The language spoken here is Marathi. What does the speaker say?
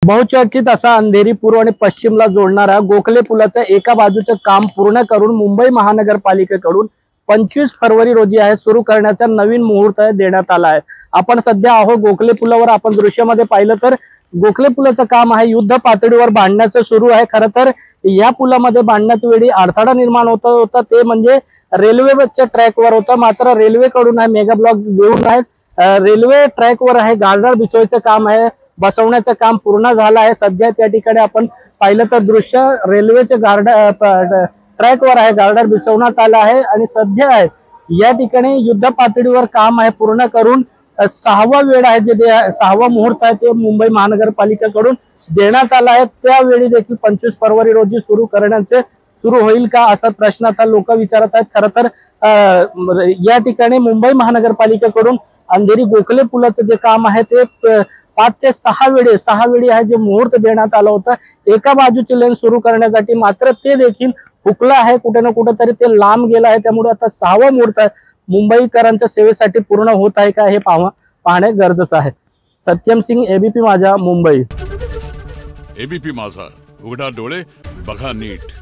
बहुचर्चित असा अंधेरी पूर्व आणि पश्चिमला जोडणारा गोखले पुलाचं एका बाजूचं काम पूर्ण करून मुंबई महानगरपालिकेकडून 25 फरवरी रोजी सुरू करण्याचा नवीन मुहूर्त देण्यात आला आहे। आपण सध्या आहोत गोखले पुलावर। आपण दृश्यामध्ये पाहिलं तर गोखले पुलाचं काम युद्ध पातळीवर बांधण्याचं सुरू आहे। खरं तर या पुलामध्ये बांधण्याच्या वेळी अडथळा निर्माण होता ते म्हणजे रेल्वेच्या ट्रॅकवर होता। मात्र रेल्वेकडून मेगा ब्लॉक देऊन रेल्वे ट्रॅकवर गार्डर बिछवायचं काम बसवण्याचं काम पूर्ण झालं आहे। सध्या त्या ठिकाणी आपण पाहिलं तर दृश्य रेल्वेचे ट्रॅकवर गार्डर बिछवण्यात आलं आहे आणि सध्या या ठिकाणी युद्ध पातळीवर काम पूर्ण करून 6वा वेळ जे 6वा मुहूर्त ते मुंबई महानगरपालिकेकडून देण्यात आला आहे। त्यावेळी देखील 25 फरवरी रोजी सुरू होईल का असा प्रश्न आता लोक विचारत आहेत। खरं तर या ठिकाणी मुंबई महानगरपालिकेकडून अंधेरी गोखले पुलाचं जे काम ते 5 ते 6 वेळी जे मुहूर्त देण्यात आलं होतं एका बाजूची लेन सुरू करण्यासाठी, मात्र ते देखील हुकलं आहे। कुठे ना कुठे तरी ते लांब गेलं आहे। त्यामुळे आता 6वा मुहूर्त मुंबईकरांच्या सेवेसाठी पूर्ण होत आहे का हे पाहणे गरजेचं आहे। सत्यम सिंग, एबीपी माझा, मुंबई। एबीपी माझा, उघडा डोळे बघा नीट।